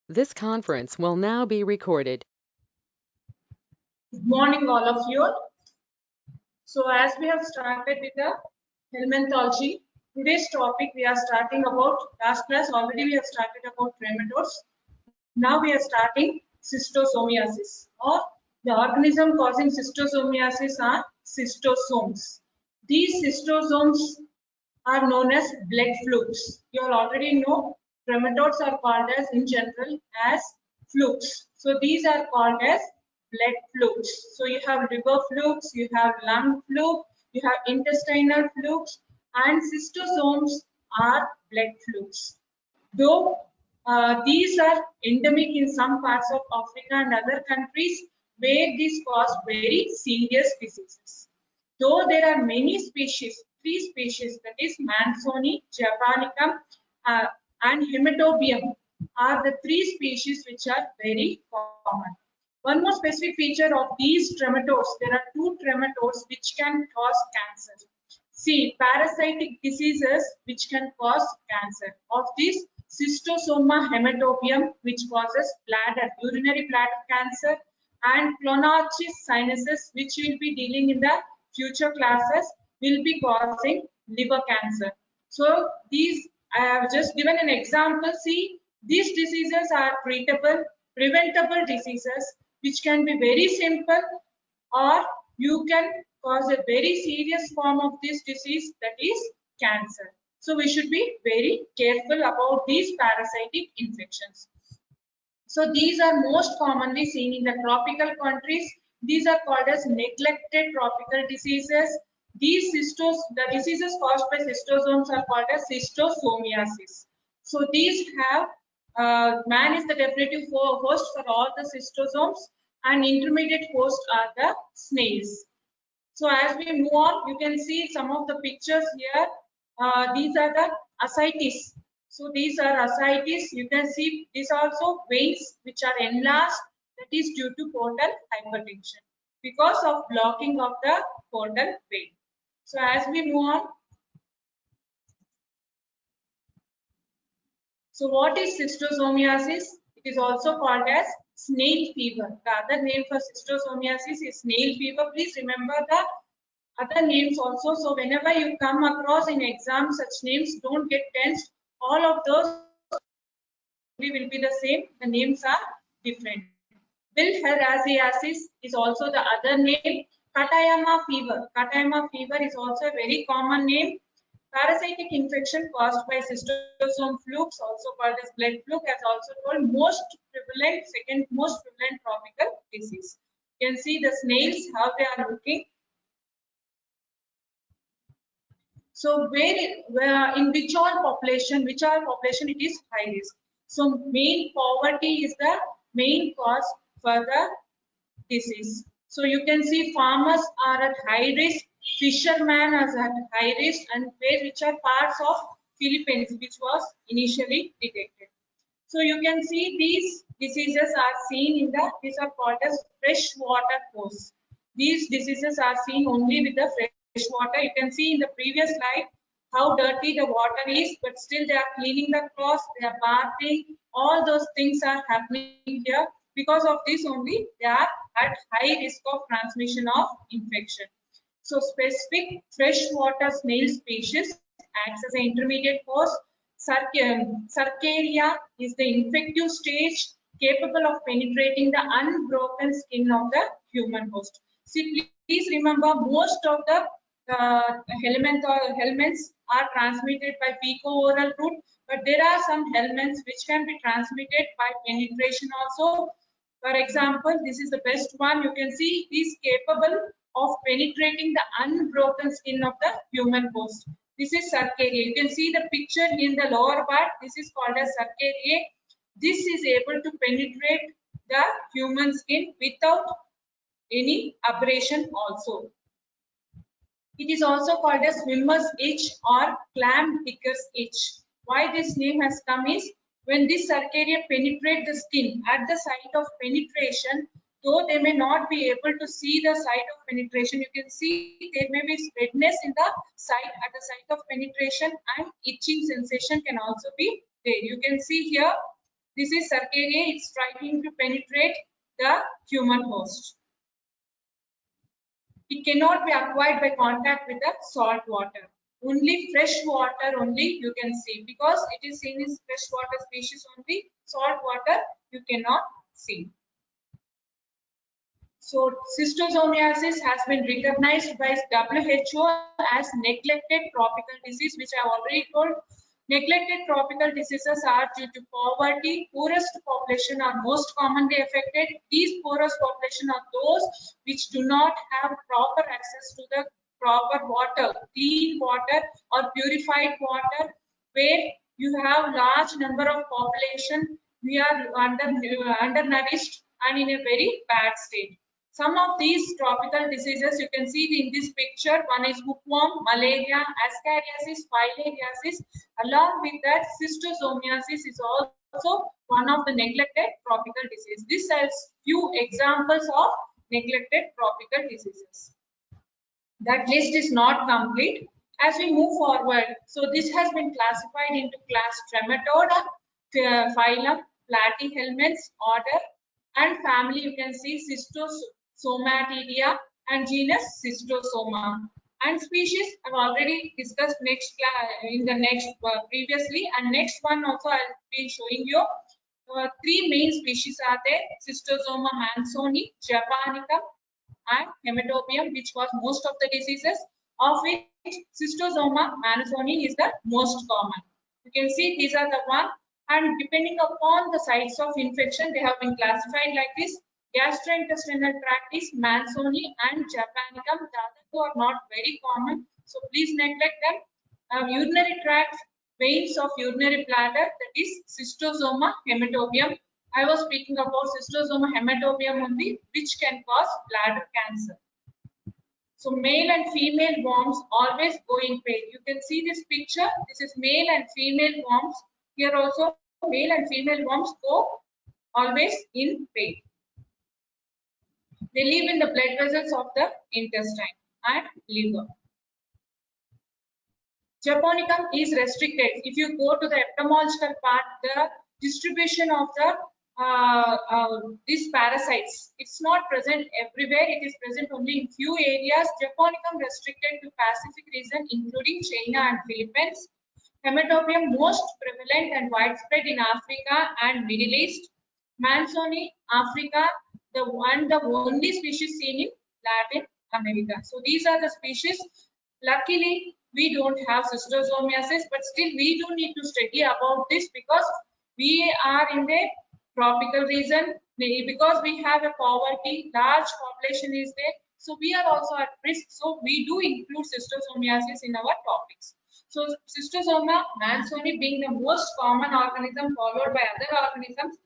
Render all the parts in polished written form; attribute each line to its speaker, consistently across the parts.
Speaker 1: This conference will now be recorded.
Speaker 2: Good morning, all of you. So, as we have started with the helminthology, today's topic we are starting about last class already we have started about nematodes. Now we are starting schistosomiasis, or the organism causing schistosomiasis are schistosomes. These schistosomes are known as blood flukes. You all already know nematodes are called as in general as flukes. So these are called as blood flukes. So you have liver flukes, you have lung fluke, you have intestinal flukes, and schistosomes are blood flukes. Though these are endemic in some parts of Africa and other countries where these cause very serious diseases. Though there are many species, three species, that is Mansoni, Japonicum, uh, and Hematobium, are the three species which are very common. One more specific feature of these trematodes, there are two trematodes which can cause cancer. See, parasitic diseases which can cause cancer. Of this, Cystosoma hematobium, which causes bladder, urinary bladder cancer, and Clonorchis sinuses, which we'll be dealing in the future classes, will be causing liver cancer. So these, I have just given an example. See, these diseases are treatable, preventable diseases, which can be very simple, or you can cause a very serious form of this disease, that is cancer. So we should be very careful about these parasitic infections. So these are most commonly seen in the tropical countries. These are called as neglected tropical diseases. The diseases caused by schistosomes are called as schistosomiasis. So these have, man is the definitive host for all the schistosomes, and intermediate host are the snails. So as we move on, you can see some of the pictures here. These are the ascites. So these are ascites. You can see these also veins which are enlarged. That is due to portal hypertension because of blocking of the portal vein. So as we move on, so what is schistosomiasis? It is also called as snail fever. The other name for schistosomiasis is snail fever. Please remember the other names also. So whenever you come across in exam such names, don't get tensed. All of those will be the same. The names are different. Bilharziasis is also the other name. Katayama fever. Katayama fever is also a very common name. Parasitic infection caused by cystosome flukes, also called as blood fluke, as also told most prevalent, second most prevalent tropical disease. You can see the snails, how they are looking. So where in which all population it is high risk. So main poverty is the main cause for the disease. So you can see farmers are at high risk, fishermen are at high risk, and which are parts of Philippines, which was initially detected. So you can see these diseases are seen in these are called as freshwater course. These diseases are seen only with the fresh water. You can see in the previous slide how dirty the water is, but still they are cleaning the cloths, they are bathing, all those things are happening here. Because of this only, they are at high risk of transmission of infection. So specific freshwater snail species acts as an intermediate host. Cercaria is the infective stage capable of penetrating the unbroken skin of the human host. See, please remember most of the helminths are transmitted by fecal-oral route, but there are some helminths which can be transmitted by penetration also. For example, this is the best one. You can see it is capable of penetrating the unbroken skin of the human host. This is Cercaria. You can see the picture in the lower part. This is called as Cercaria. This is able to penetrate the human skin without any abrasion also. It is also called as swimmer's itch or clam picker's itch. Why this name has come is when this Cercaria penetrate the skin at the site of penetration, though they may not be able to see the site of penetration, you can see there may be redness in the site at the site of penetration, and itching sensation can also be there. You can see here This is Cercariae. It's trying to penetrate the human host. It cannot be acquired by contact with the salt water. Only fresh water only you can see, because it is seen as fresh water species only. Salt water you cannot see. So schistosomiasis has been recognized by WHO as neglected tropical disease, which I have already told. Neglected tropical diseases are due to poverty. Poorest population are most commonly affected. These poorest population are those which do not have proper access to the proper water, clean water or purified water, where you have large number of population. We are undernourished and in a very bad state. Some of these tropical diseases you can see in this picture. One is hookworm, malaria, ascariasis, filariasis. Along with that, schistosomiasis is also one of the neglected tropical diseases. This has few examples of neglected tropical diseases. That list is not complete. As we move forward, so this has been classified into class Trematoda, phylum Platyhelminths, order and family. You can see Schistosomatidae and genus Schistosoma. And species I've already discussed in the next previously, and next one also I'll be showing you. Three main species are there: Schistosoma mansoni, japonicum, and hematobium, which was most of the diseases, of which Schistosoma mansoni is the most common. You can see these are the one, and depending upon the sites of infection, they have been classified like this. Gastrointestinal tract is mansoni and japonicum. The other two are not very common, so please neglect them. Urinary tract, veins of urinary bladder, that is Schistosoma hematobium. I was speaking about Schistosoma hematobium only, which can cause bladder cancer. So male and female worms always go in pair. You can see this picture. This is male and female worms. Here also male and female worms go always in pair. They live in the blood vessels of the intestine and liver. Japonicum is restricted. If you go to the etymological part, the distribution of the these parasites, it's not present everywhere. It is present only in few areas. Japonicum restricted to Pacific region, including China and Philippines. Hematobium most prevalent and widespread in Africa and Middle East. Mansoni, Africa, the only species seen in Latin America. So these are the species. Luckily, we don't have schistosomiasis, but still we do need to study about this, because we are in the tropical region, because we have a poverty, large population is there. So we are also at risk. So we do include schistosomiasis in our topics. So Schistosoma mansoni being the most common organism, followed by other organisms.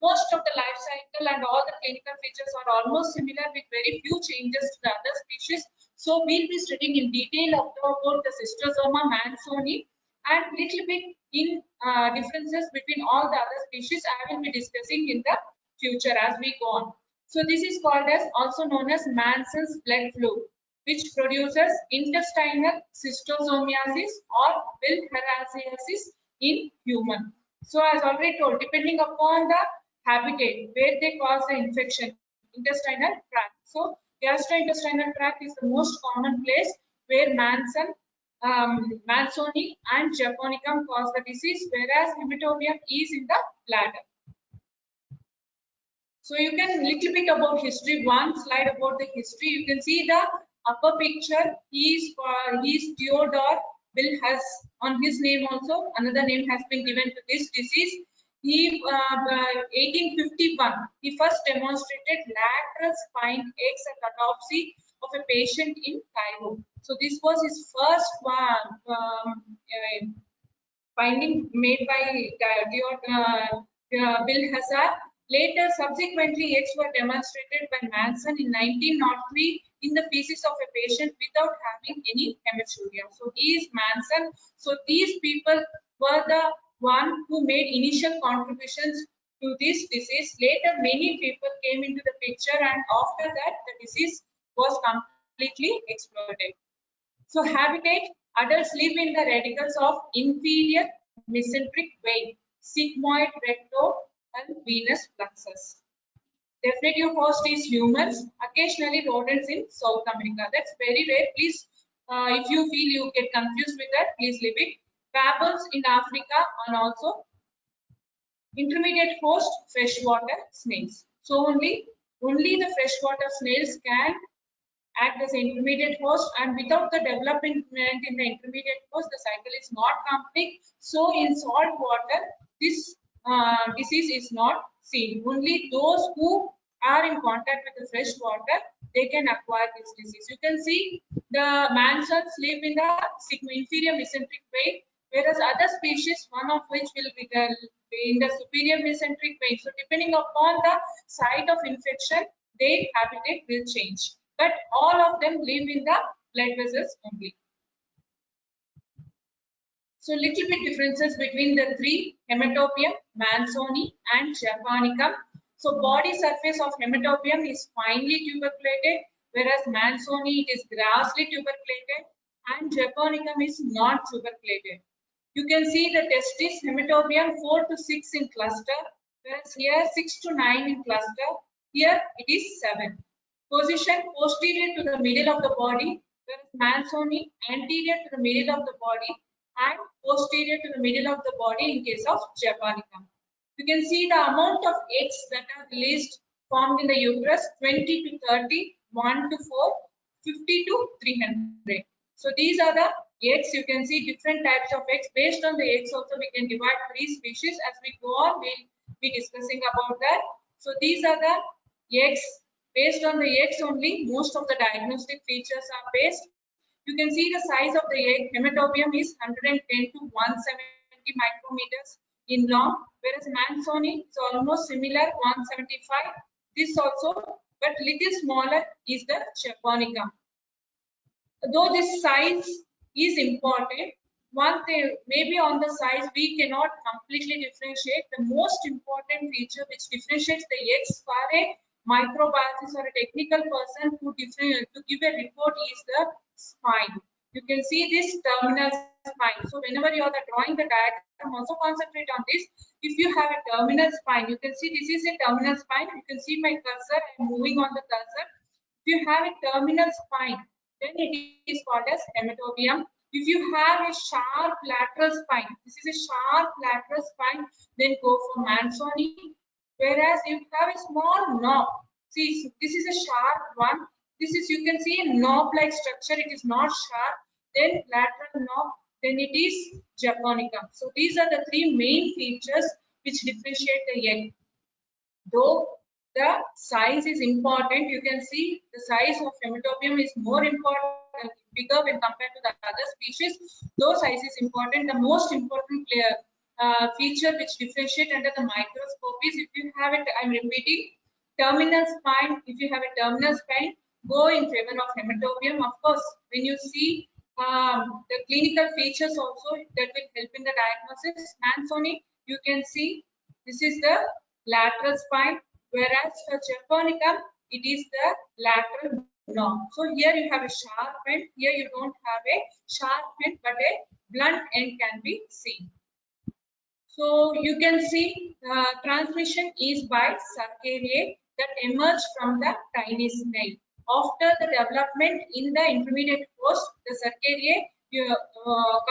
Speaker 2: Most of the life cycle and all the clinical features are almost similar, with very few changes to the other species. So we'll be studying in detail about the Schistosoma mansoni, and little bit in differences between all the other species I will be discussing in the future as we go on. So this is called as, also known as Manson's blood flu, which produces intestinal schistosomiasis or bilharziasis in human. So as already told, depending upon the habitat where they cause the infection, intestinal tract. So gastrointestinal tract is the most common place where mansoni and japonicum cause the disease, whereas hematobium is in the bladder. So you can little bit about history. One slide about the history. You can see the upper picture. He is Theodore Bill has on his name also. Another name has been given to this disease. He 1851. He first demonstrated lateral spine eggs at autopsy of a patient in Cairo. So this was his first finding made by Bill Hazard. Later, subsequently, eggs were demonstrated by Manson in 1903 in the feces of a patient without having any hematuria. So he is Manson. So these people were the one who made initial contributions to this disease. Later, many people came into the picture, and after that, the disease was completely exploded. So habitat, adults live in the radicals of inferior mesenteric vein, sigmoid recto venous plexus. Definitive host is humans, occasionally rodents in South America. That's very rare. Please, if you feel you get confused with that, please leave it. Baboons in Africa and also intermediate host freshwater snails. So only the freshwater snails can act as an intermediate host, and without the development in the intermediate host, the cycle is not complete. So in salt water, this disease is not seen. Only those who are in contact with the fresh water, they can acquire this disease. You can see the mansons live in the inferior mesenteric vein, whereas other species, one of which will be in the superior mesenteric vein. So depending upon the site of infection, their habitat will change. But all of them live in the blood vessels only. So little bit differences between the three: Hematobium, Mansoni and Japonicum. So body surface of Hematobium is finely tuberculated, whereas Mansoni it is grassly tuberculated and Japonicum is non-tuberculated. You can see the testis Hematobium 4 to 6 in cluster, whereas here 6 to 9 in cluster. Here it is 7. Position posterior to the middle of the body, whereas Mansoni anterior to the middle of the body and posterior to the middle of the body in case of Japonicum. You can see the amount of eggs that are released formed in the uterus: 20 to 30, 1 to 4, 50 to 300. So these are the eggs. You can see different types of eggs. Based on the eggs also we can divide 3 species. As we go on, we'll be discussing about that. So these are the eggs. Based on the eggs only, most of the diagnostic features are based. You can see the size of the egg. Hematobium is 110 to 170 micrometers in long, whereas Mansoni is almost similar, 175. This also, but little smaller is the Japonicum. Though this size is important, one thing, maybe on the size we cannot completely differentiate. The most important feature which differentiates the eggs for a microbiologist or a technical person to give a report is the spine. You can see this terminal spine. So whenever you are drawing the diagram, also concentrate on this. If you have a terminal spine, you can see this is a terminal spine. You can see my cursor. I am moving on the cursor. If you have a terminal spine, then it is called as hematobium. If you have a sharp lateral spine, this is a sharp lateral spine, then go for Mansoni. Whereas if you have a small knob, see this is a sharp one. This is, you can see, a knob-like structure. It is not sharp. Then lateral knob. Then it is Japonicum. So these are the 3 main features which differentiate the egg. Though the size is important, you can see the size of Hematobium is more important, bigger when compared to the other species. Though size is important, the most important feature which differentiate under the microscope is, if you have it, I'm repeating, terminal spine. If you have a terminal spine, go in favor of Hematobium. Of course, when you see the clinical features also, that will help in the diagnosis. Mansoni, you can see this is the lateral spine, whereas for Japonicum, it is the lateral knob. So here you have a sharp end, here you don't have a sharp end, but a blunt end can be seen. So you can see transmission is by Cercariae that emerge from the tiny snail. After the development in the intermediate host, the Cercariae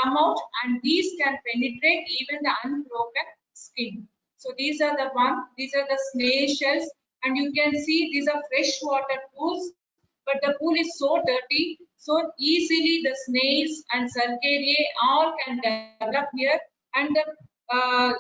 Speaker 2: come out, and these can penetrate even the unbroken skin. So these are the snail shells, and you can see these are freshwater pools, but the pool is so dirty, so easily the snails and Cercariae all can develop here, and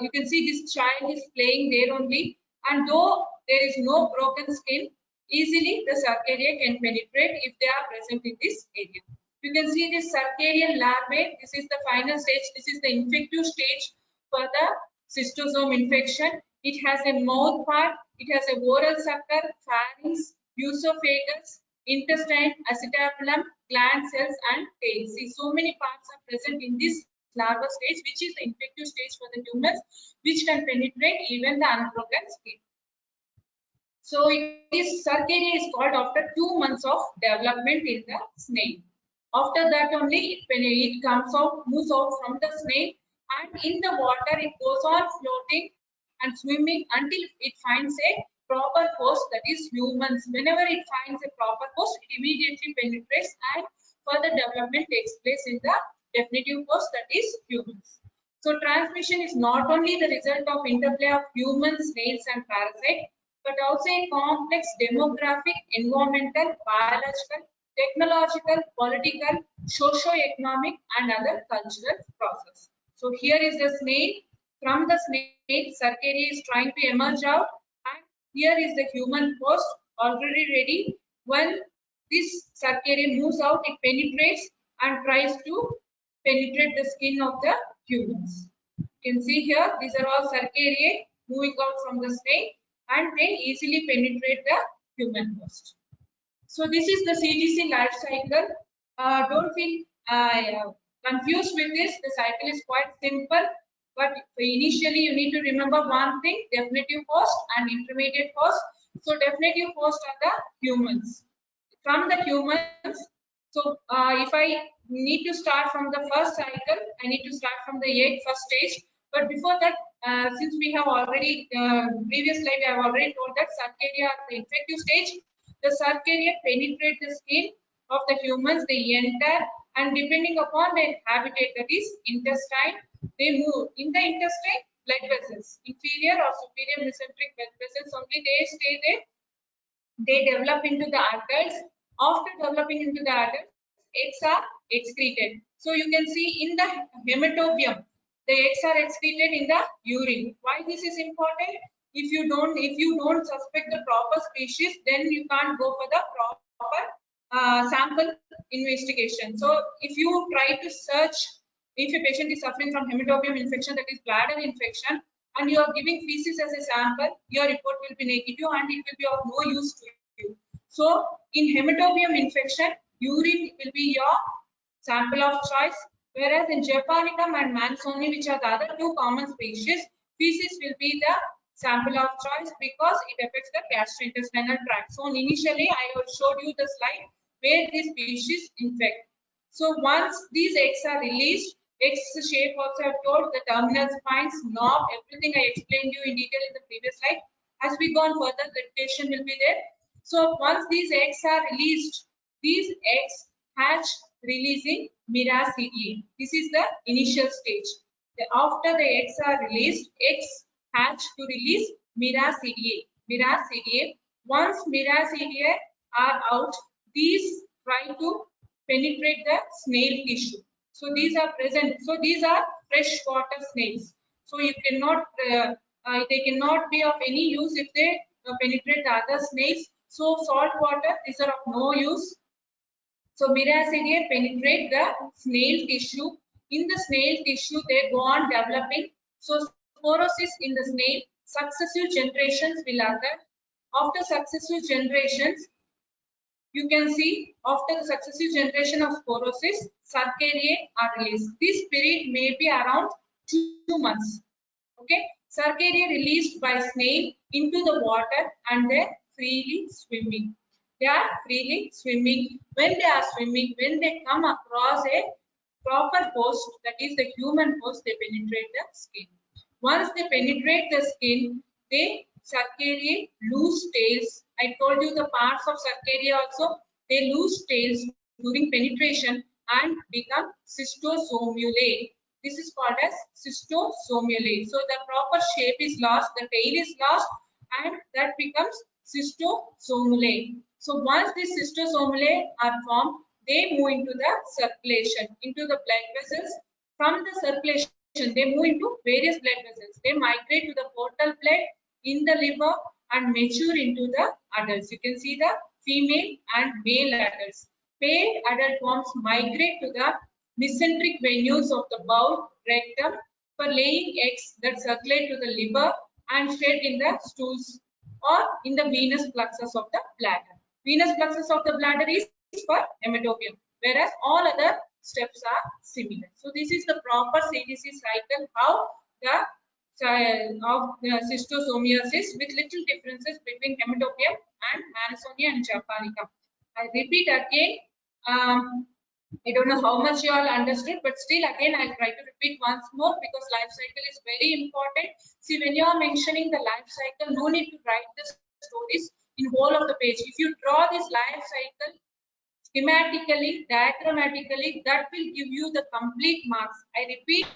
Speaker 2: you can see this child is playing there only, and though there is no broken skin, easily the Cercariae can penetrate if they are present in this area. You can see this Cercarian larvae. This is the final stage. This is the infective stage for the cystosome infection. It has a mouth part, it has a oral sucker, pharynx, esophagus, intestine, acetabulum, gland cells, and tail. See, so many parts are present in this larval stage, which is the infective stage for the humans, which can penetrate even the unbroken skin. So Cercariae is called after 2 months of development in the snail. After that only it comes out, moves out from the snail, and in the water it goes on floating, and swimming until it finds a proper host, that is humans. Whenever it finds a proper host, it immediately penetrates and further development takes place in the definitive host, that is humans. So transmission is not only the result of interplay of humans, snails and parasites, but also a complex demographic, environmental, biological, technological, political, socio-economic and other cultural process. So here is the snail. From the snail, Cercaria is trying to emerge out, and here is the human host already ready. When this Cercaria moves out, it penetrates and tries to penetrate the skin of the humans. You can see here, these are all Cercaria moving out from the snail, and they easily penetrate the human host. So this is the CTC life cycle. Don't feel confused with this. The cycle is quite simple, but initially you need to remember one thing: definitive host and intermediate host. So definitive host are the humans. From the humans, so if I need to start from the first cycle, I need to start from the egg first stage. But before that, since we have already previous slide, I have already told that Cercaria are the infective stage. The Cercaria penetrate the skin of the humans, they enter, and depending upon their habitat, that is intestine, they move. In the intestine, blood vessels, inferior or superior mesenteric blood vessels only, they stay there. They develop into the adults. After developing into the adults, eggs are excreted. So you can see in the hematobium, the eggs are excreted in the urine. Why this is important? If you don't suspect the proper species, then you can't go for the proper sample investigation. So if you try to search, if a patient is suffering from hematobium infection, that is bladder infection, and you are giving feces as a sample, your report will be negative and it will be of no use to you. So in hematobium infection, urine will be your sample of choice, whereas in Japonicum and Mansoni, which are the other two common species, feces will be the sample of choice because it affects the gastrointestinal tract. So initially I have showed you the slide where these species infect. So once these eggs are released, eggs shape also I have told, the terminal spines, knob, everything I explained you in detail in the previous slide. As we go on further, the repetition will be there. So once these eggs are released, these eggs hatch releasing miracidae. This is the initial stage. After the eggs are released, eggs hatch to release miracidae. Miracidae. Once miracidae are out, these try to penetrate the snail tissue. So these are present. So these are freshwater snails. So you cannot, they cannot be of any use if they penetrate the other snails. So salt water, these are of no use. So miracidae penetrate the snail tissue. In the snail tissue, they go on developing. So sporosis in the snail, successive generations will occur. After successive generations, you can see after the successive generation of sporosis, Cercariae are released. This period may be around 2 months. Okay, Cercariae released by snail into the water and they're freely swimming. They are freely swimming. When they are swimming, when they come across a proper host, that is the human host, they penetrate the skin. Once they penetrate the skin, they Cercariae lose tails. I told you the parts of Cercariae also, they lose tails during penetration and become cystosomulae. This is called as cystosomulae. So the proper shape is lost, the tail is lost, and that becomes cystosomulae. So once these cystosomulae are formed, they move into the circulation, into the blood vessels. From the circulation, they move into various blood vessels. They migrate to the portal blood in the liver and mature into the adults. You can see the female and male adults. Pale adult forms migrate to the mesenteric venules of the bowel, rectum for laying eggs that circulate to the liver and shed in the stools or in the venous plexus of the bladder. Venous plexus of the bladder is for hematobium, whereas all other steps are similar. So this is the proper CTC cycle, how the of schistosomiasis with little differences between hematobium and Mansonia and Japonicum. I repeat again, I don't know how much you all understood, but still again I'll try to repeat once more because life cycle is very important. See, when you are mentioning the life cycle, no need to write the stories in whole of the page. If you draw this life cycle schematically, diagrammatically, that will give you the complete marks. I repeat,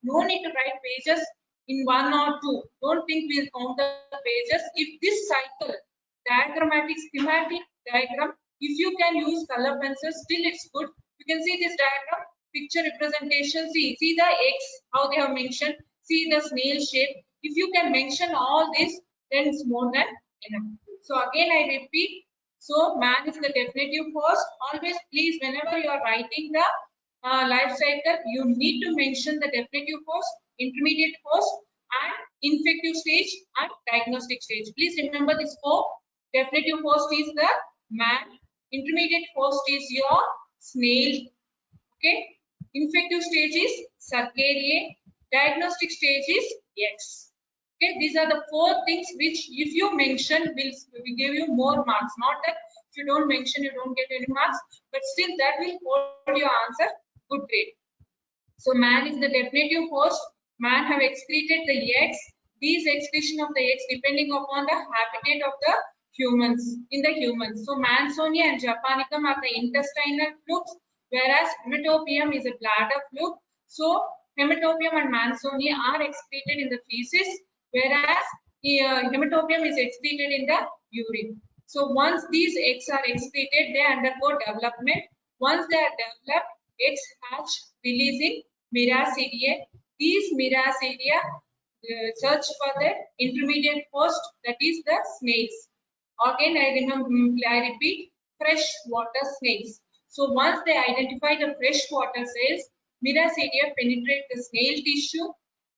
Speaker 2: no need to write pages in one or two. Don't think we'll count the pages. If this cycle, diagrammatic, schematic diagram, if you can use color pencils, still it's good. You can see this diagram, picture representation. See the X, how they have mentioned. See the snail shape. If you can mention all this, then it's more than enough. So again, I repeat, so man is the definitive first. Always please, whenever you are writing the life cycle, you need to mention the definitive first, intermediate first, and infective stage and diagnostic stage. Please remember this four. Definitive first is the man. Intermediate first is your snail. Okay. Infective stage is Cercariae. Diagnostic stage is X. Okay, these are the four things which if you mention will give you more marks. Not that if you don't mention you don't get any marks, but still that will hold your answer good grade. So man is the definitive host. Man have excreted the eggs. These excretion of the eggs depending upon the habitat of the humans in the humans. So Mansonia and Japonicum are the intestinal flukes, whereas Hematobium is a bladder fluke. So Hematobium and Mansonia are excreted in the feces, whereas Hematobium is excreted in the urine. So once these eggs are excreted, they undergo development. Once they are developed, eggs hatch, releasing Miracidia. These Miracidia search for the intermediate host, that is the snails. Again, I repeat, freshwater snails. So once they identify the freshwater snails, Miracidia penetrate the snail tissue.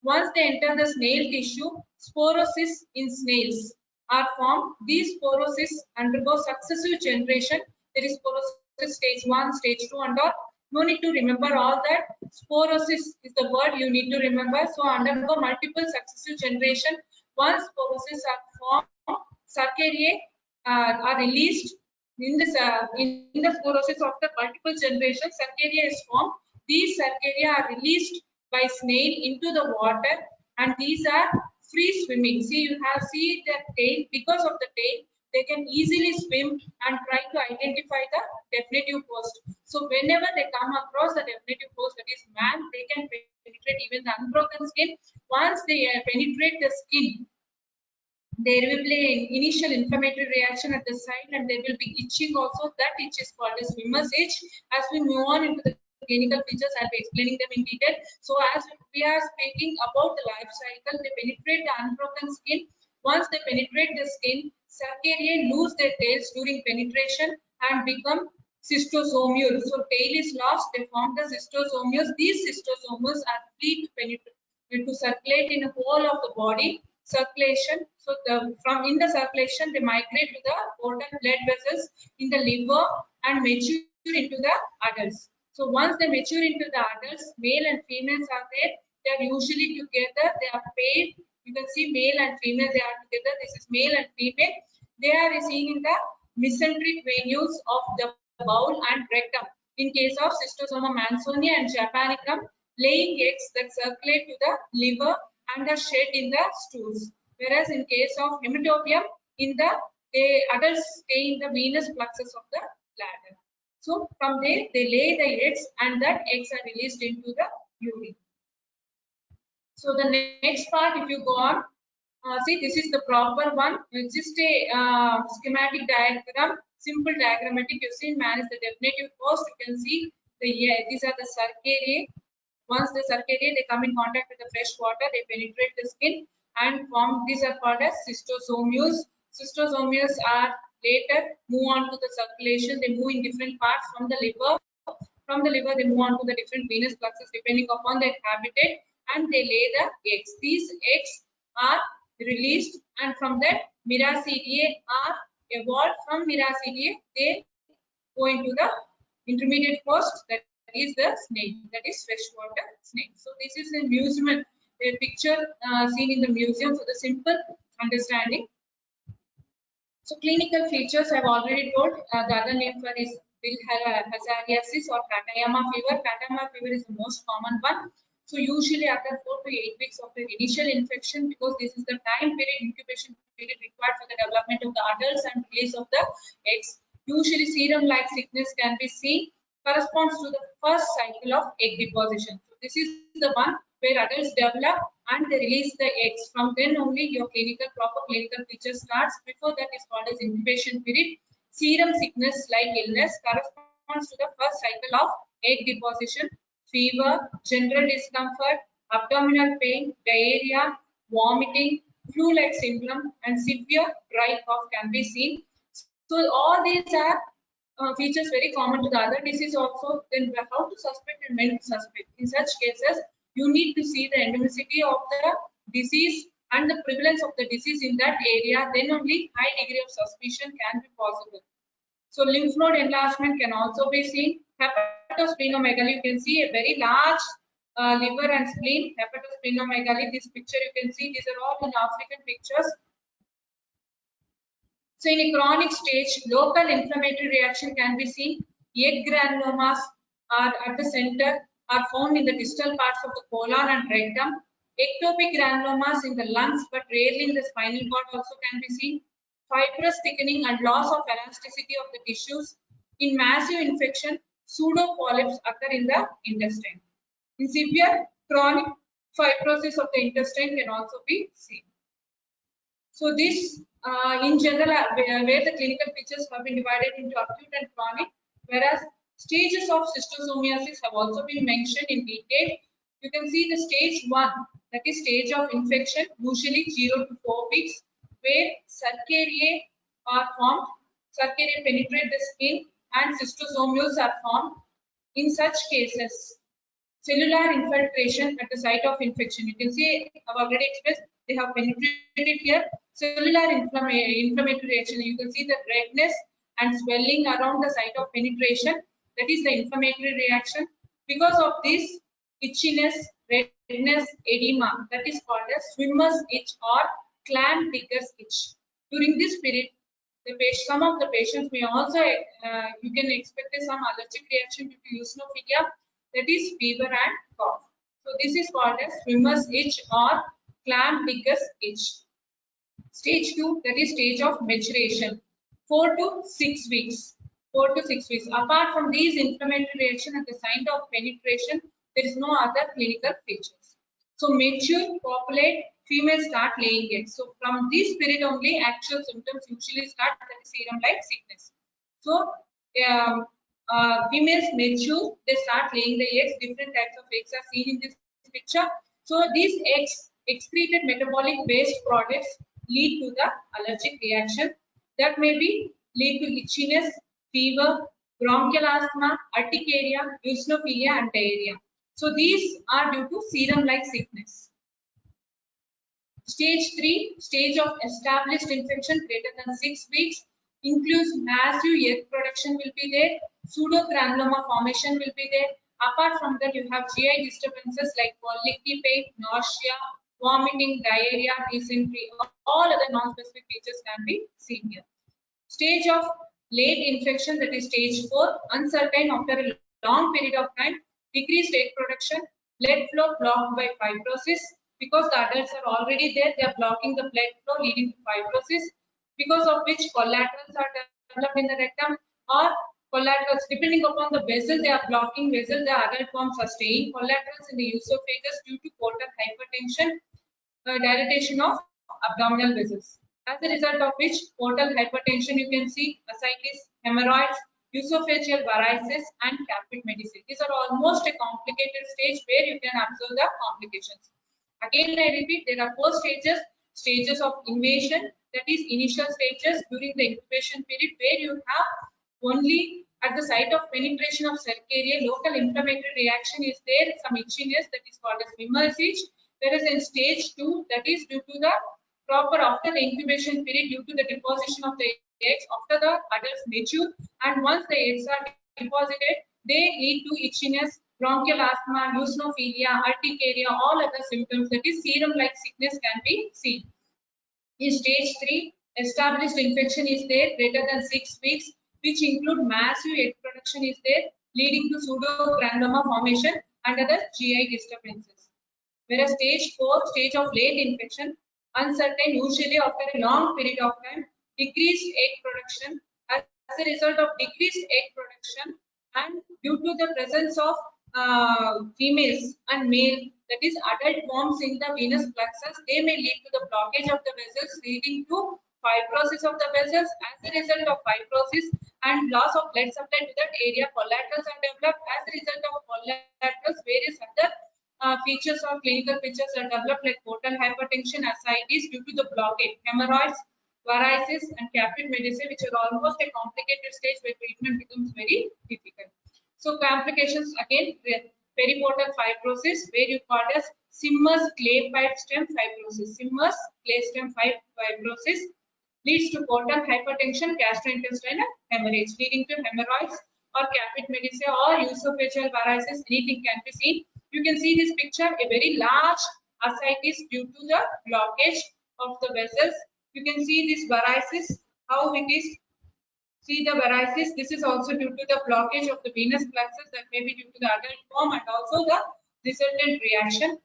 Speaker 2: Once they enter the snail tissue, sporocysts in snails are formed. These sporocysts undergo successive generation. There is sporocyst stage 1, stage 2 and all. No need to remember all that. Sporocyst is the word you need to remember. So undergo multiple successive generation. Once sporocysts are formed, Cercariae are released in the sporocysts of the multiple generations. Cercariae is formed. These Cercariae are released by snail into the water, and these are free swimming. See, you have seen their tail. Because of the tail, they can easily swim and try to identify the definitive host. So whenever they come across the definitive host, that is man, they can penetrate even the unbroken skin. Once they penetrate the skin, there will be an initial inflammatory reaction at the site, and there will be itching also. That itch is called as swimmer's itch. As we move on into the clinical features, I'll be explaining them in detail. So as we are speaking about the life cycle, they penetrate the unbroken skin. Once they penetrate the skin, Cercariae lose their tails during penetration and become schistosomules. So tail is lost, they form the schistosomules. These schistosomules are free to penetrate, to circulate in the whole of the body. Circulation, so from in the circulation they migrate to the portal blood vessels in the liver and mature into the adults. So once they mature into the adults, male and females are there. They are usually together. They are paired. You can see male and female. They are together. This is male and female. They are seen in the mesenteric venules of the bowel and rectum. In case of Schistosoma mansonia and Japonicum, laying eggs that circulate to the liver and are shed in the stools. Whereas in case of Hematobium, in the adults stay in the venous plexus of the bladder. So from there they lay the eggs, and that eggs are released into the urine. So the next part, if you go on, see, this is the proper one. It's just a schematic diagram, simple diagrammatic. You've seen man is the definitive host. You can see these are the Cercariae. Once the Cercariae, they come in contact with the fresh water, they penetrate the skin and form. These are called as schistosomules. Schistosomules are later move on to the circulation. They move in different parts from the liver. From the liver, they move on to the different venous fluxes depending upon their habitat, and they lay the eggs. These eggs are released, and from that Miracidae are evolved. From Miracidae, they go into the intermediate host, that is the snake, that is freshwater snake. So this is a museum, a picture seen in the museum for the simple understanding. So clinical features I've already told. The other name for is bilharziosis or Katayama fever. Katayama fever is the most common one. So usually after 4 to 8 weeks of the initial infection, because this is the time period, incubation period required for the development of the adults and release of the eggs. Usually serum-like sickness can be seen, corresponds to the first cycle of egg deposition. So this is the one where adults develop and they release the eggs. From then only your proper clinical feature starts. Before that is called as incubation period. Serum sickness like illness corresponds to the first cycle of egg deposition. Fever, general discomfort, abdominal pain, diarrhea, vomiting, flu-like symptom, and severe dry cough can be seen. So all these are features very common to the other disease also. Then how to suspect and when to suspect? In such cases, you need to see the endemicity of the disease and the prevalence of the disease in that area. Then only high degree of suspicion can be possible. So lymph node enlargement can also be seen. Hepatosplenomegaly, you can see a very large liver and spleen. Hepatosplenomegaly, this picture you can see, these are all in African pictures. So in a chronic stage, local inflammatory reaction can be seen. Egg granulomas are at the center, are found in the distal parts of the colon and rectum. Ectopic granulomas in the lungs, but rarely in the spinal cord also can be seen. Fibrous thickening and loss of elasticity of the tissues. In massive infection, pseudopolyps occur in the intestine. In severe chronic fibrosis of the intestine can also be seen. So this, in general, where the clinical features have been divided into acute and chronic, whereas stages of schistosomiasis have also been mentioned in detail. You can see the stage 1, that is stage of infection, usually 0 to 4 weeks, where cercariae are formed, cercariae penetrate the skin and schistosomules are formed. In such cases, cellular infiltration at the site of infection. You can see, I've already expressed, they have penetrated here. Cellular inflammatory reaction. You can see the redness and swelling around the site of penetration. That is the inflammatory reaction. Because of this, itchiness, redness, edema, that is called as swimmer's itch or clam digger's itch. During this period, some of the patients may also, you can expect some allergic reaction due to eosinophilia, that is fever and cough. So this is called as swimmer's itch or clam digger's itch. Stage 2, that is stage of maturation, 4 to 6 weeks. 4 to 6 weeks. Apart from these inflammatory reaction at the site of penetration, there is no other clinical features. So mature, populate, females start laying eggs. So from this period only, actual symptoms usually start, that is serum-like sickness. So females mature, they start laying the eggs. Different types of eggs are seen in this picture. So these eggs excreted metabolic waste products lead to the allergic reaction that may be lead to itchiness, fever, bronchial asthma, urticaria, eosinophilia, and diarrhea. So these are due to serum-like sickness. Stage 3, stage of established infection greater than 6 weeks, includes massive egg production will be there, pseudogranuloma formation will be there. Apart from that, you have GI disturbances like colicky pain, nausea, vomiting, diarrhea, dysentery. All other non-specific features can be seen here. Stage of late infection, that is stage 4, uncertain after a long period of time, decreased egg production, blood flow blocked by fibrosis. Because the adults are already there, they are blocking the blood flow leading to fibrosis, because of which collaterals are developed in the rectum, or collaterals, depending upon the vessel they are blocking, vessel the adult forms are staying, collaterals in the esophagus due to portal hypertension, dilatation of abdominal vessels. As a result of which, portal hypertension, you can see ascites, hemorrhoids, esophageal varices, and caput medicine. These are almost a complicated stage where you can observe the complications. Again, I repeat, there are 4 stages. Stages of invasion, that is initial stages during the incubation period, where you have only at the site of penetration of cercariae, local inflammatory reaction is there, some itchiness, that is called as swimmer's itch. Whereas in stage 2, that is due to the proper after the incubation period, due to the deposition of the eggs after the adults mature, and once the eggs are deposited, they lead to itchiness, bronchial asthma, eosinophilia, urticaria, all other symptoms, that is serum-like sickness can be seen. In stage 3, established infection is there greater than 6 weeks, which include massive egg production is there, leading to pseudogranuloma formation under the GI disturbances. Whereas stage 4, stage of late infection, uncertain, usually after a long period of time, decreased egg production. As a result of decreased egg production and due to the presence of females and male, that is adult worms in the venous plexus, they may lead to the blockage of the vessels, leading to fibrosis of the vessels. As a result of fibrosis and loss of blood supply to that area, collaterals are developed. As a result of collaterals, various other features or clinical features are developed like portal hypertension, ascites due to the blockage, hemorrhoids, varices, and capillary medicine, which are almost a complicated stage where treatment becomes very difficult. So complications again, periportal fibrosis, where you call as Simmers clay pipe stem fibrosis. Simmers clay stem fibrosis leads to portal hypertension, gastrointestinal hemorrhage, leading to hemorrhoids or capillary medicine or esophageal varices. Anything can be seen. You can see this picture, a very large ascites due to the blockage of the vessels. You can see this varices, how it is. See the varices, this is also due to the blockage of the venous plexus, that may be due to the adult form and also the resultant reaction.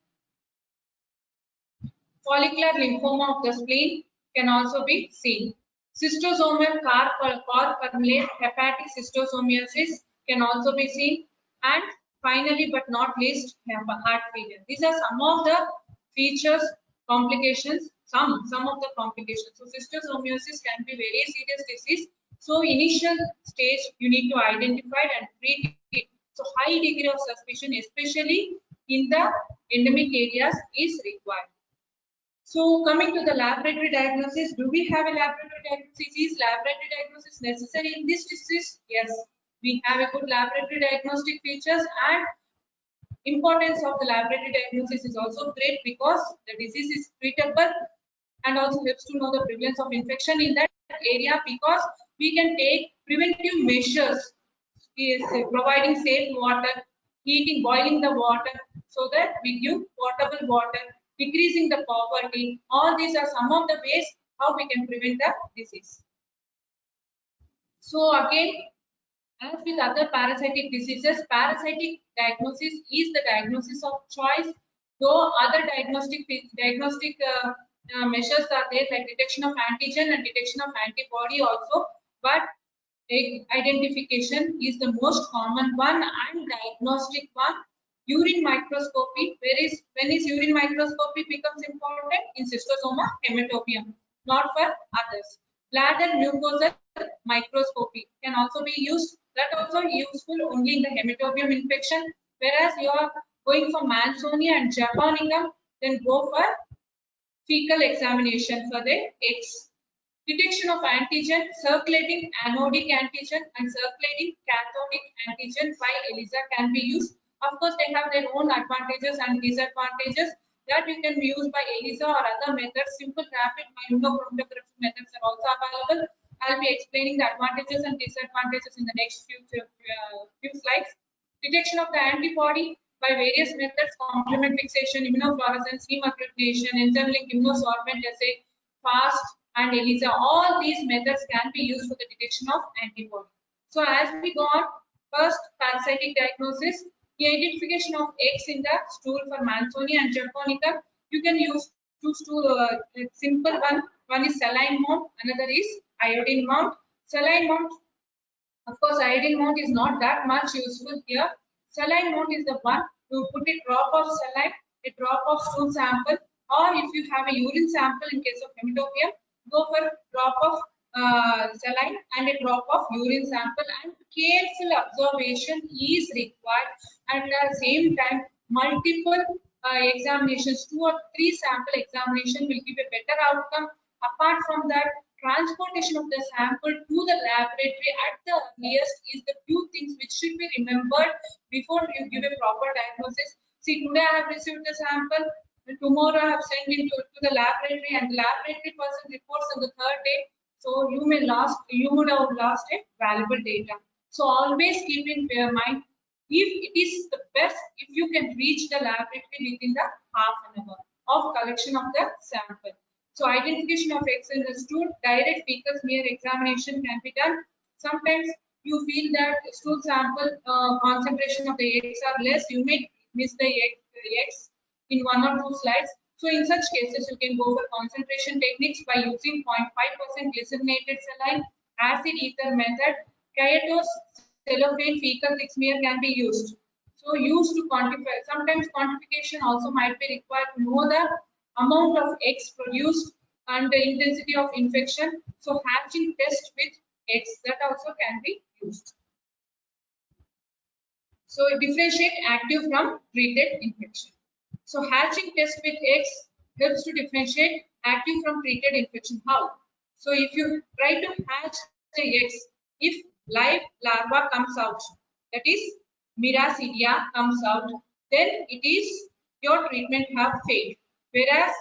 Speaker 2: Follicular lymphoma of the spleen can also be seen. Cystosomal core permeate hepatic cystosomiasis can also be seen. And finally, but not least, heart failure. These are some of the features, complications, some of the complications. So cystosomiasis can be very serious disease. So initial stage, you need to identify and treat it. So high degree of suspicion, especially in the endemic areas, is required. So coming to the laboratory diagnosis, do we have a laboratory diagnosis? Is laboratory diagnosis necessary in this disease? Yes, we have a good laboratory diagnostic features, and importance of the laboratory diagnosis is also great because the disease is treatable and also helps to know the prevalence of infection in that area, because we can take preventive measures, is providing safe water, heating, boiling the water so that we give potable water, decreasing the poverty. All these are some of the ways how we can prevent the disease. So again, as with other parasitic diseases, parasitic diagnosis is the diagnosis of choice, though other diagnostic measures are there like detection of antigen and detection of antibody also, but identification is the most common one and diagnostic one. Urine microscopy, when is urine microscopy becomes important? In Schistosoma hematobium, not for others. Bladder mucosal microscopy can also be used. That also useful only in the hematobium infection. Whereas you are going for Mansonia and Japonicum, then go for fecal examination for the eggs. Detection of antigen, circulating anodic antigen and circulating cathodic antigen by ELISA can be used. Of course, they have their own advantages and disadvantages that you can use by ELISA or other methods. Simple rapid immunochromatography methods are also available. I'll be explaining the advantages and disadvantages in the next few slides. Detection of the antibody by various methods: complement fixation, immunofluorescence, hemoagglutination, enzyme-linked immunosorbent assay, FAST, and ELISA. All these methods can be used for the detection of antibody. So as we go on, first parasitic diagnosis, the identification of eggs in the stool for Mansonia and Japonica. You can use two stool, simple one. One is saline mount, another is iodine mount. Saline mount, of course, iodine mount is not that much useful here. Saline mount is the one to put a drop of saline, a drop of stool sample, or if you have a urine sample in case of hematobium, go for drop of saline and a drop of urine sample, and careful observation is required. And at the same time, multiple examinations, 2 or 3 sample examination will give a better outcome. Apart from that, transportation of the sample to the laboratory at the earliest is the few things which should be remembered before you give a proper diagnosis. See, today I have received the sample, tomorrow I have sent it to the laboratory, and the laboratory person reports on the 3rd day. So you would have lost a valuable data. So always keep in mind, if it is the best if you can reach the laboratory within the half an hour of collection of the sample. So identification of eggs in the stool, direct fecal smear examination can be done. Sometimes you feel that stool sample concentration of the eggs are less, you may miss the eggs in one or two slides. So in such cases, you can go for concentration techniques by using 0.5% glycerinated saline, acid ether method, Kyoto's cellophane fecal thick smear can be used. So used to quantify, sometimes quantification also might be required to know the amount of eggs produced and the intensity of infection. So hatching test with eggs that also can be used. So differentiate active from treated infection. So hatching test with eggs helps to differentiate active from treated infection. How? So if you try to hatch the eggs, if live larva comes out, that is Miracidia comes out, then it is your treatment have failed. Whereas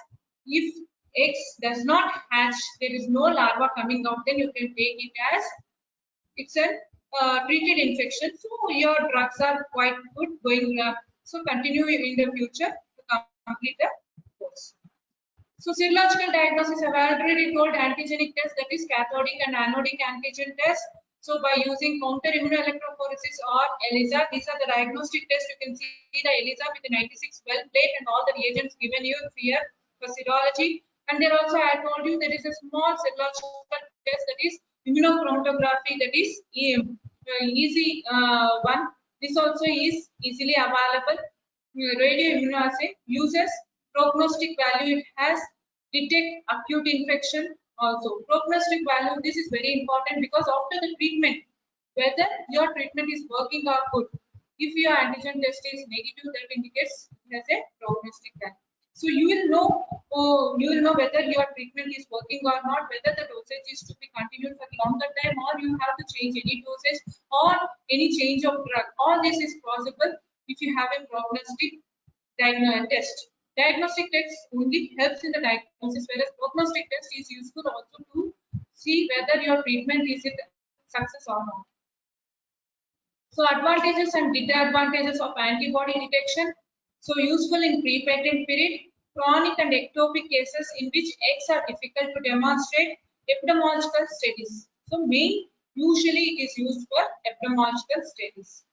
Speaker 2: if eggs does not hatch, there is no larva coming out, then you can take it as it's a treated infection. So your drugs are quite good going. So continue in the future to complete the course. So serological diagnosis, I've already told antigenic test, that is cathodic and anodic antigen test. So by using counter immunoelectrophoresis or ELISA, these are the diagnostic tests. You can see the ELISA with the 96 well plate and all the reagents given you here for serology. And there also I told you there is a small serological test, that is immunochromatography, that is easy one. This also is easily available. Radioimmunoassay uses prognostic value. It has detect acute infection also. Prognostic value, this is very important because after the treatment, whether your treatment is working or good. If your antigen test is negative, that indicates it has a prognostic value. So you will know whether your treatment is working or not, whether the dosage is to be continued for longer time or you have to change any dosage or any change of drug. All this is possible if you have a prognostic test. Diagnostic test only helps in the diagnosis, whereas prognostic test is useful also to see whether your treatment is a success or not. So advantages and disadvantages of antibody detection. So useful in pre-patent period, chronic and ectopic cases in which eggs are difficult to demonstrate epidemiological studies. So main usually it is used for epidemiological studies.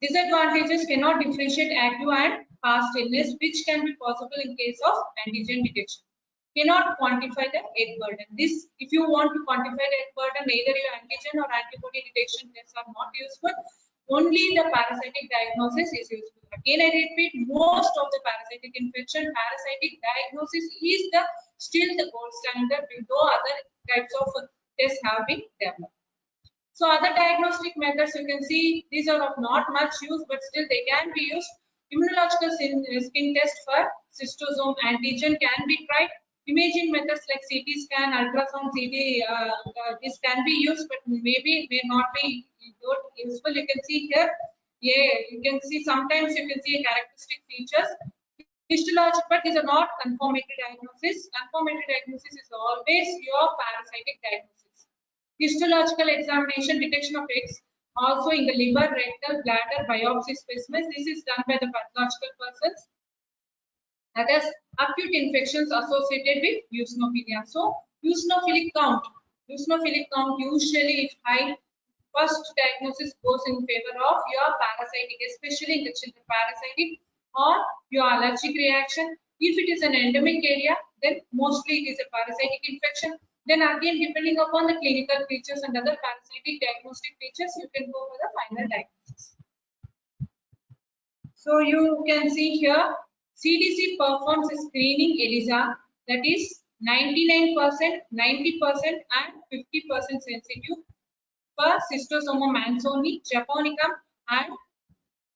Speaker 2: Disadvantages cannot differentiate active and past illness, which can be possible in case of antigen detection. Cannot quantify the egg burden. This, if you want to quantify the egg burden, either your antigen or antibody detection tests are not useful. Only the parasitic diagnosis is useful. Again, I repeat, most of the parasitic infection, parasitic diagnosis is the still the gold standard, though other types of tests have been developed. So other diagnostic methods, you can see these are of not much use, but still they can be used. Immunological skin test for cystosome antigen can be tried. Imaging methods like CT scan, ultrasound, CT, this can be used, but maybe may not be useful. You can see here, yeah, you can see sometimes you can see characteristic features. Histologic, but these are not confirmatory diagnosis. Confirmatory diagnosis is always your parasitic diagnosis. Histological examination, detection of eggs, also in the liver, rectal, bladder, biopsy specimens. This is done by the pathological persons. Others, acute infections associated with eosinophilia. So, eosinophilic count usually if high, first diagnosis goes in favor of your parasitic, especially in the children parasitic or your allergic reaction. If it is an endemic area, then mostly it is a parasitic infection. Then again, depending upon the clinical features and other parasitic diagnostic features, you can go for the final diagnosis. So you can see here, CDC performs a screening ELISA that is 99%, 90% and 50% sensitive for Schistosoma manzoni, Japonicum and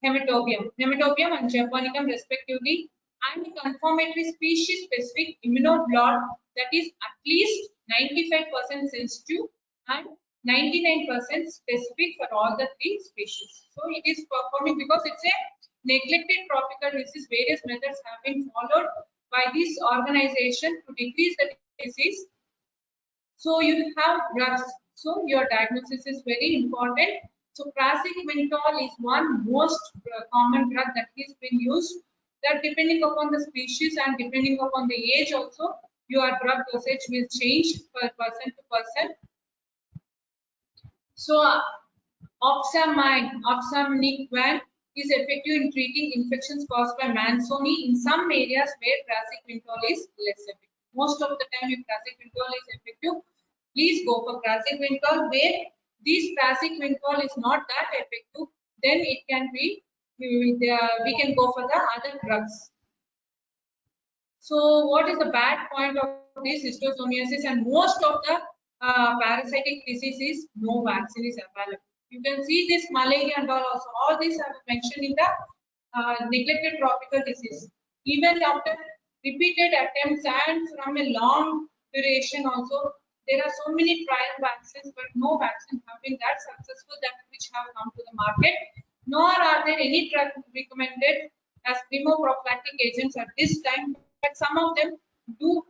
Speaker 2: Hematobium and Japonicum respectively, and confirmatory species specific immunoblot that is at least 95% sensitive and 99% specific for all the three species. So it is performing because it's a neglected tropical disease. Various methods have been followed by this organization to decrease the disease. So you have drugs. So your diagnosis is very important. So praziquantel is one most common drug that has been used. That depending upon the species and depending upon the age also, your drug dosage will change per person to person. So opsamiquan is effective in treating infections caused by Mansoni in some areas where praziquantel is less effective. Most of the time, if praziquantel is effective, please go for praziquantel. Where this praziquantel is not that effective, then it can be we can go for the other drugs. So what is the bad point of this schistosomiasis? And most of the parasitic diseases, no vaccine is available. You can see this malaria and all these are mentioned in the neglected tropical disease. Even after repeated attempts and from a long duration also, there are so many trial vaccines, but no vaccine have been that successful that which have come to the market. Nor are there any drug recommended as chemoprophylactic agents at this time. But some of them do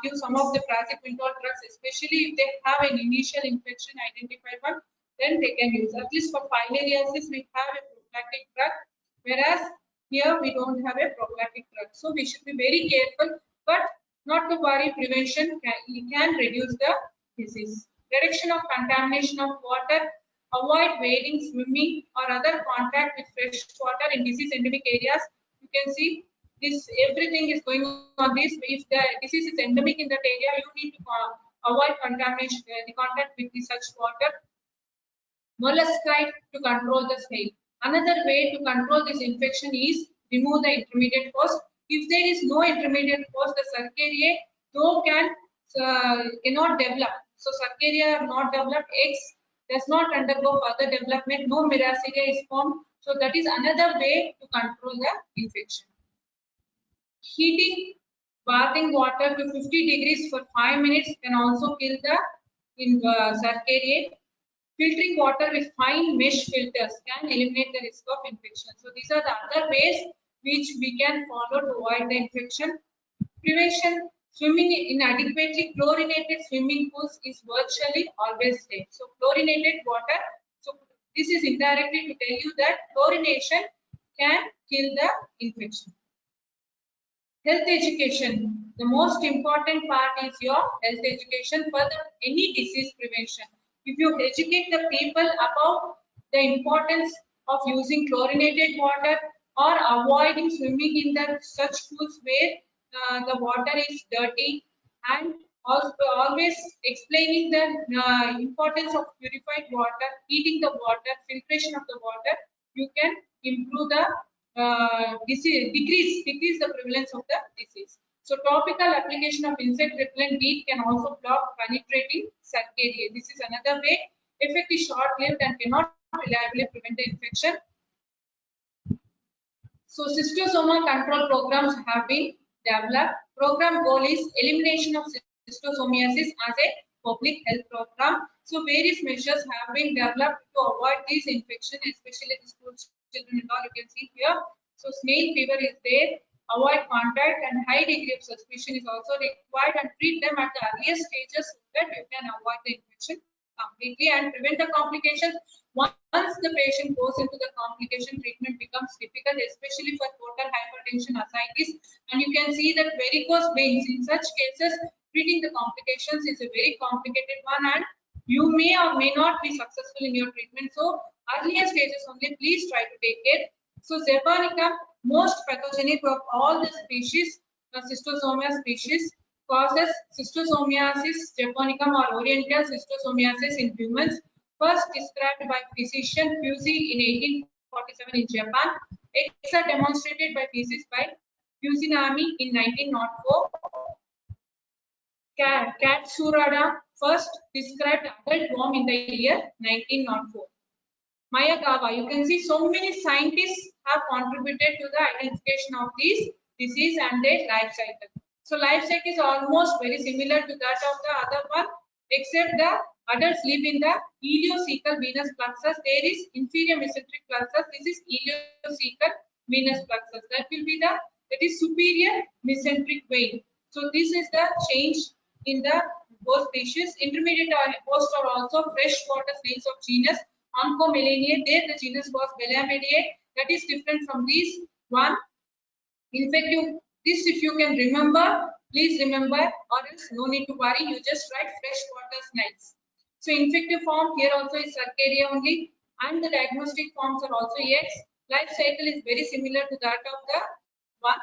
Speaker 2: give some of the praziquantel drugs, especially if they have an initial infection identified one, then they can use. At least for filariasis, we have a prophylactic drug, whereas here we don't have a prophylactic drug. So we should be very careful, but not to worry, prevention can reduce the disease. Reduction of contamination of water, avoid wading, swimming, or other contact with fresh water in disease endemic areas. You can see this everything is going on this. If the disease is endemic in that area, you need to avoid contamination, the contact with the such water. Molluscide to control the snail. Another way to control this infection is remove the intermediate host. If there is no intermediate host, the Cercariae though cannot develop. So Cercaria are not developed, eggs does not undergo further development, no Miracidia is formed. So that is another way to control the infection. Heating bathing water to 50 degrees for 5 minutes can also kill the Cercariae. Filtering water with fine mesh filters can eliminate the risk of infection. So these are the other ways which we can follow to avoid the infection. Prevention, swimming in adequately chlorinated swimming pools is virtually always safe. So chlorinated water, so this is indirectly to tell you that chlorination can kill the infection. Health education. The most important part is your health education for any disease prevention. If you educate the people about the importance of using chlorinated water or avoiding swimming in such pools where the water is dirty, and also always explaining the importance of purified water, heating the water, filtration of the water, you can improve the decrease the prevalence of the disease. So topical application of insect repellent bead can also block penetrating Cercariae. This is another way. Effect is short-lived and cannot reliably prevent the infection. So schistosoma control programs have been developed. Program goal is elimination of schistosomiasis as a public health program. So various measures have been developed to avoid these infections, especially the school children and all. You can see here. So snail fever is there. Avoid contact and high degree of suspicion is also required, and treat them at the earliest stages so that you can avoid the infection completely and prevent the complications. Once the patient goes into the complication, treatment becomes difficult, especially for portal hypertension, ascites, and you can see that varicose veins. In such cases, treating the complications is a very complicated one, and you may or may not be successful in your treatment. So earlier stages only, please try to take care. So Japonica, most pathogenic of all the species, Schistosomia species, causes schistosomiasis japonicum or oriental schistosomiasis in humans. First described by physician Fusey in 1847 in Japan. Eggs are demonstrated by feces by Fushinami in 1904. Katsurada first described adult worm in the year 1904. Mayagawa, you can see so many scientists have contributed to the identification of this disease and their life cycle. So life cycle is almost very similar to that of the other one, except the adults live in the ileocecal venous plexus. There is inferior mesenteric plexus. This is ileocecal venous plexus. That will be that is superior mesenteric vein. So this is the change in the both species. Intermediate host are also freshwater snails of genus Oncomelania. There the genus was Bellamediae. That is different from this one. In fact, this if you can remember, please remember, or else no need to worry. You just write freshwater snails. So infective form here also is Cercaria only, and the diagnostic forms are also X. Life cycle is very similar to that of the one.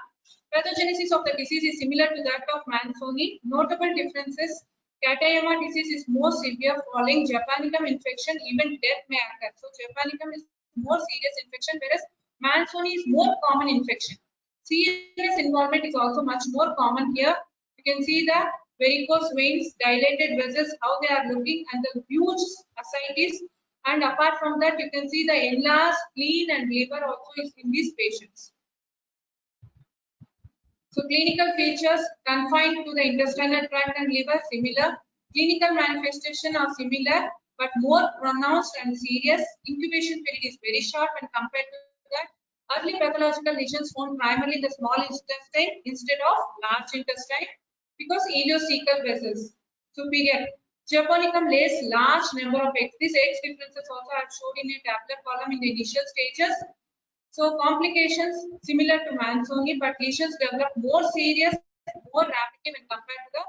Speaker 2: Pathogenesis of the disease is similar to that of Manzoni. Notable differences: Katayama disease is more severe following Japanicum infection, even death may occur. So Japanicum is more serious infection, whereas Manzoni is more common infection. CNS involvement is also much more common here. You can see the varicose veins, dilated vessels, how they are looking, and the huge ascites. And apart from that, you can see the enlarged spleen and liver also is in these patients. So clinical features confined to the intestinal tract and liver, similar. Clinical manifestation are similar, but more pronounced and serious. Incubation period is very short when compared to that. Early pathological lesions found primarily in the small intestine instead of large intestine because ileocecal vessels. Superior. Japonicum lays large number of eggs. These eggs differences also are shown in a tabular column in the initial stages. So complications similar to Manzoni, but lesions develop more serious, more rapidly when compared to the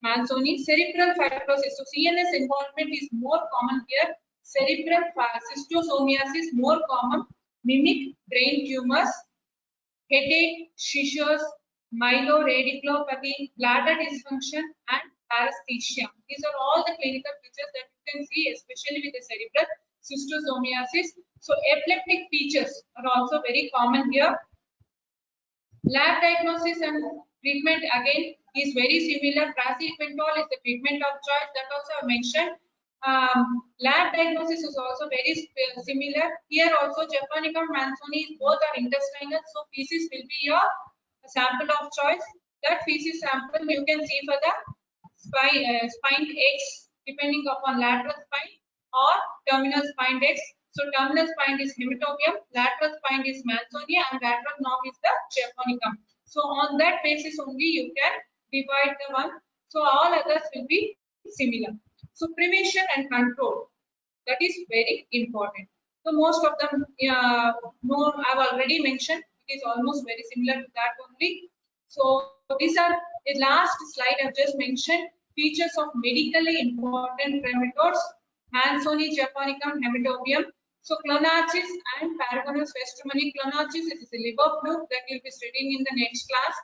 Speaker 2: Manzoni. Cerebral fibrosis. So CNS involvement is more common here. Cerebral schistosomiasis more common. Mimic brain tumors, headache, seizures, myeloradiculopathy, bladder dysfunction, and paresthesia. These are all the clinical features that you can see, especially with the cerebral schistosomiasis. So epileptic features are also very common here. Lab diagnosis and treatment again is very similar. Praziquantel is the treatment of choice, that also I mentioned. Lab diagnosis is also very similar. Here also Japonicum, Manzoni, both are intestinal, so feces will be your sample of choice. That feces sample you can see for the spined X depending upon lateral spine or terminal spined X. So terminal spine is hematobium, lateral spine is Manzonia, and lateral knob is the Japonicum. So on that basis only you can divide the one. So all others will be similar. So prevention and control, that is very important. So most of them know, I've already mentioned. It is almost very similar to that only. So these are the last slide I've just mentioned. Features of medically important nematodes: Manzoni, Japonicum, hematobium. So clonarchis and Paragonimus westermani. Clonarchis is a liver fluke that you'll be studying in the next class.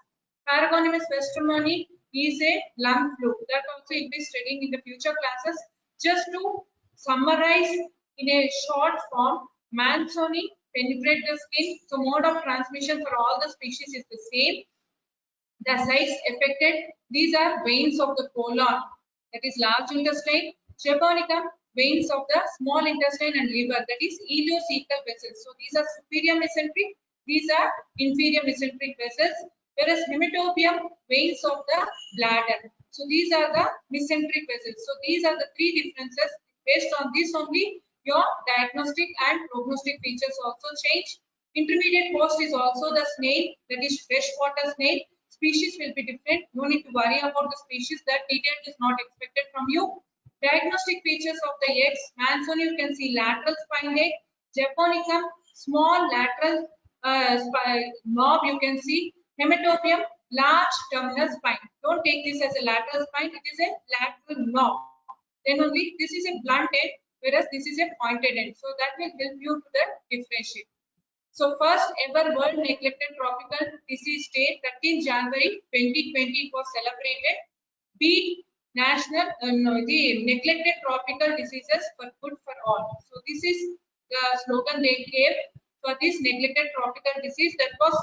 Speaker 2: Paragonimus westermani is a lung fluke that also you'll be studying in the future classes. Just to summarize in a short form, Manzoni penetrate the skin. So mode of transmission for all the species is the same. The sites affected, these are veins of the colon, that is large intestine. Japonicum, veins of the small intestine and liver, that is ileocecal vessels. So these are superior mesenteric, these are inferior mesenteric vessels. Whereas hematobium, veins of the bladder. So these are the mesenteric vessels. So these are the three differences. Based on this only, your diagnostic and prognostic features also change. Intermediate host is also the snail, that is freshwater snail. Species will be different. No need to worry about the species. That detail is not expected from you. Diagnostic features of the eggs. Manzoni, you can see lateral spine egg. Japonicum, small lateral knob, you can see. Hematobium, large terminal spine. Don't take this as a lateral spine. It is a lateral knob. Then only this is a blunt end, whereas this is a pointed end. So that will help you to the differentiate. So first ever World Neglected Tropical Disease Day, 13 January 2020 was celebrated. Beat national the neglected tropical diseases for good for all. So this is the slogan they gave for this neglected tropical disease that was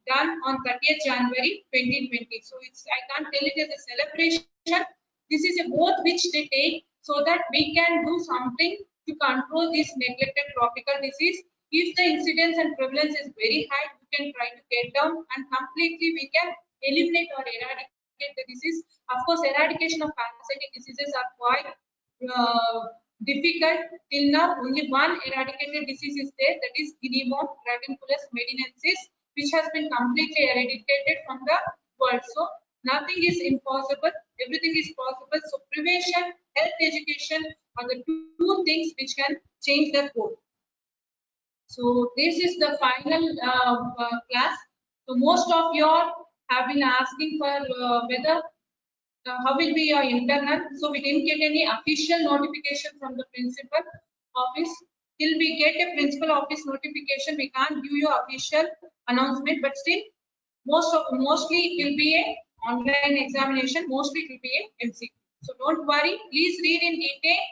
Speaker 2: done on 30th January 2020. So it's, I can't tell it as a celebration. This is a vote which they take so that we can do something to control this neglected tropical disease. If the incidence and prevalence is very high, we can try to get down and completely we can eliminate or eradicate the disease. Of course, eradication of parasitic diseases are quite difficult. Till now, only one eradicated disease is there, that is Guinea worm, Radunculus medinensis, which has been completely eradicated from the world. So nothing is impossible, everything is possible. So prevention, health education are the two things which can change the code. So this is the final class. So most of you all have been asking for whether how will be your internal? So we didn't get any official notification from the principal office. Till we get a principal office notification, we can't give you official announcement. But still, mostly it will be a online examination. Mostly it will be a MCQ. So don't worry. Please read in detail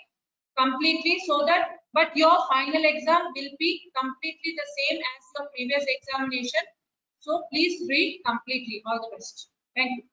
Speaker 2: completely so that. But your final exam will be completely the same as your previous examination. So please read completely. All the best. Thank you.